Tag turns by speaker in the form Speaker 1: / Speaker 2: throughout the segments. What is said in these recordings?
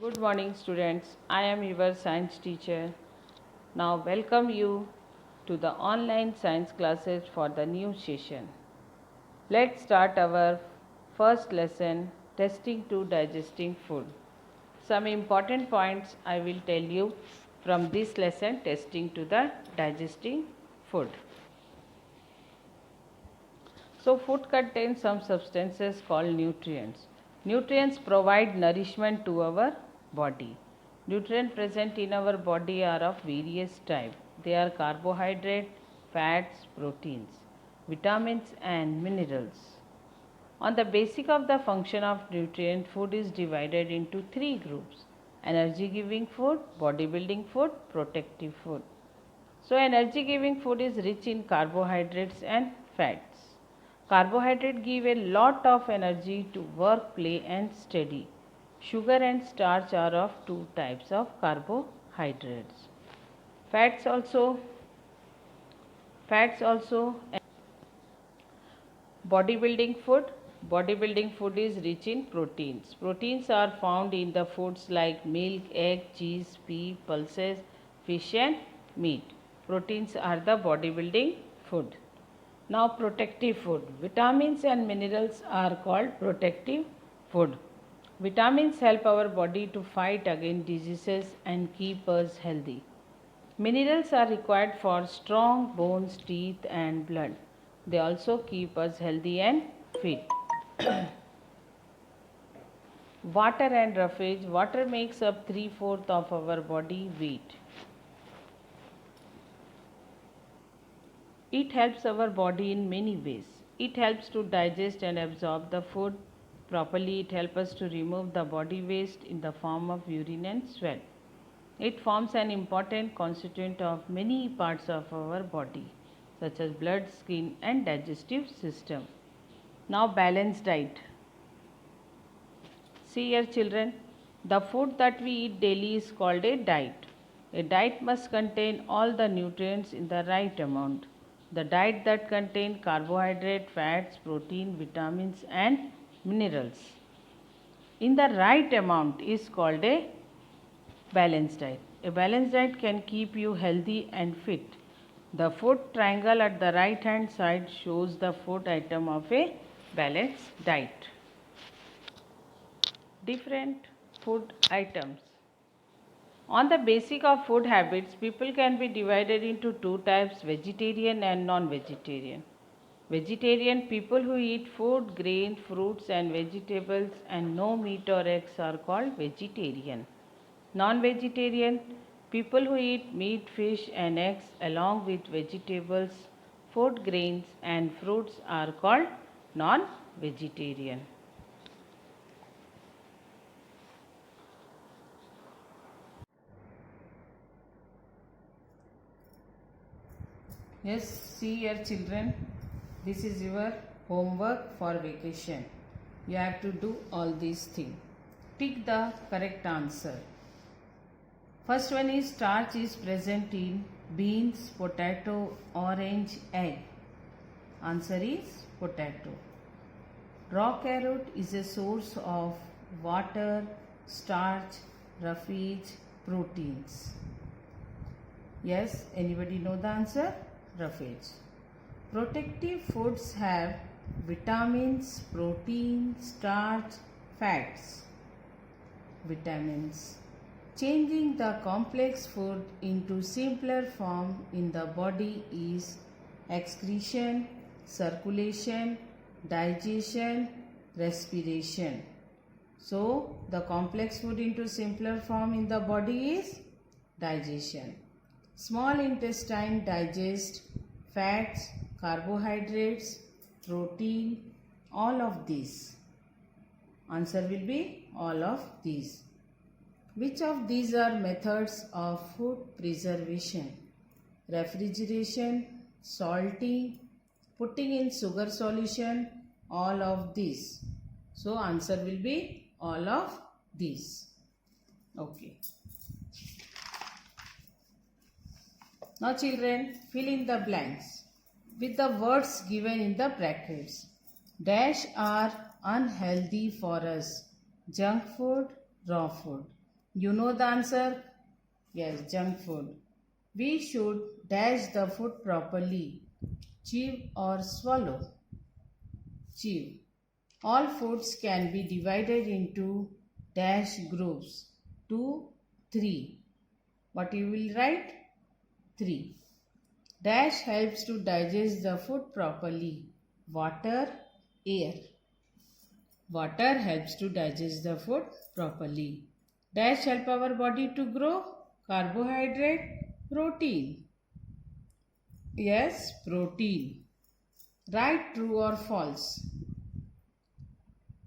Speaker 1: Good morning, students. I am your science teacher. Now, welcome you to the online science classes for the new session. Let's start our first lesson, testing to digesting food. Some important points I will tell you from this lesson, testing to the digesting food. So, food contains some substances called nutrients. Nutrients provide nourishment to our body. Nutrients present in our body are of various types. They are carbohydrate, fats, proteins, vitamins and minerals. On the basis of the function of nutrient, food is divided into three groups: energy giving food, body building food, protective food. So, energy giving food is rich in carbohydrates and fats. Carbohydrates give a lot of energy to work, play, and study. Sugar and starch are of two types of carbohydrates. Fats also bodybuilding food. Bodybuilding food is rich in proteins. Proteins are found in the foods like milk, egg, cheese, pea, pulses, fish and meat. Proteins are the bodybuilding food. Now protective food. Vitamins and minerals are called protective food. Vitamins help our body to fight against diseases and keep us healthy. Minerals are required for strong bones, teeth and blood. They also keep us healthy and fit. Water and roughage. Water makes up 3/4 of our body weight. It helps our body in many ways. It helps to digest and absorb the food properly. It helps us to remove the body waste in the form of urine and sweat. It forms an important constituent of many parts of our body, such as blood, skin, and digestive system. Now, balanced diet. See here, children, the food that we eat daily is called a diet. A diet must contain all the nutrients in the right amount. The diet that contains carbohydrate, fats, protein, vitamins, and minerals in the right amount is called a balanced diet. A balanced diet can keep you healthy and fit. The food triangle at the right hand side shows the food item of a balanced diet. Different food items. On the basis of food habits, people can be divided into two types: vegetarian and non-vegetarian. Vegetarian people who eat food, grain, fruits and vegetables and no meat or eggs are called vegetarian. Non-vegetarian people who eat meat, fish and eggs along with vegetables, food, grains and fruits are called non-vegetarian. Yes, see here children, this is your homework for vacation. You have to do all these things. Pick the correct answer. First one is starch is present in beans, potato, orange, egg. Answer is potato. Raw carrot is a source of water, starch, roughage, proteins. Yes, anybody know the answer? Roughage. Protective foods have vitamins, protein, starch, fats. Vitamins. Changing the complex food into simpler form in the body is excretion, circulation, digestion, respiration. So, the complex food into simpler form in the body is digestion. Small intestine digests fats, carbohydrates, protein, all of these. Answer will be all of these. Which of these are methods of food preservation? Refrigeration, salting, putting in sugar solution, all of these. So answer will be all of these. Okay. Now children, fill in the blanks with the words given in the brackets. Dash are unhealthy for us: junk food, raw food. You know the answer? Yes, junk food. We should dash the food properly. Chew or swallow? Chew. All foods can be divided into dash groups. 2, 3. What you will write? 3. Dash helps to digest the food properly. Water, air. Water helps to digest the food properly. Dash help our body to grow. Carbohydrate, protein. Yes, protein. Write true or false.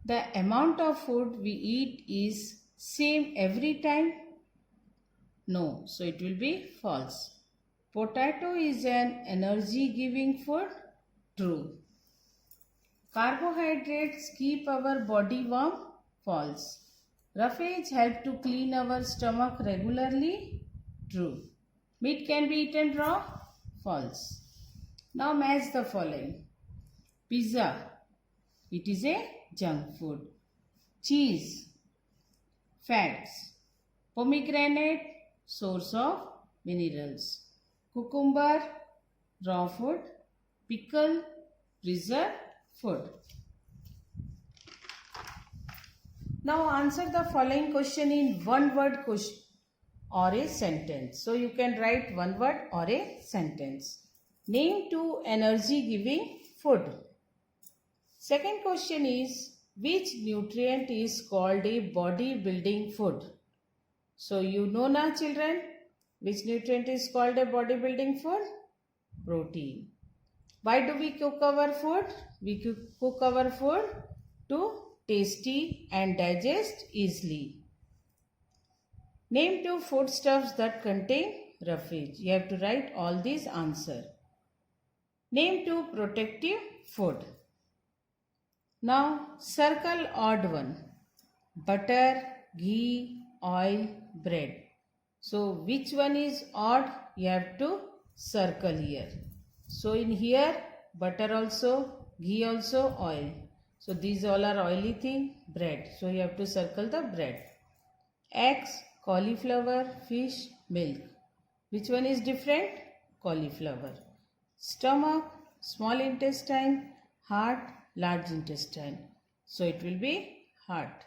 Speaker 1: The amount of food we eat is same every time? No, so it will be false. Potato is an energy giving food? True. Carbohydrates keep our body warm? False. Roughage help to clean our stomach regularly? True. Meat can be eaten raw? False. Now match the following. Pizza. It is a junk food. Cheese. Fats. Pomegranate. Source of minerals. Cucumber. Raw food. Pickle. Preserved food. Now answer the following question in one word question or a sentence. So you can write one word or a sentence. Name two energy giving food. Second question is, which nutrient is called a body building food? So you know now children, which nutrient is called a body building food? Protein. Why do we cook our food? We cook our food to tasty and digest easily. Name two foodstuffs that contain roughage. You have to write all these answer. Name two protective food. Now circle odd one. Butter, ghee, oil, bread. So which one is odd? You have to circle here. So in here butter also, ghee also, oil. So these all are oily thing, bread. So you have to circle the bread. Eggs, cauliflower, fish, milk. Which one is different? Cauliflower. Stomach, small intestine, heart, large intestine. So it will be heart.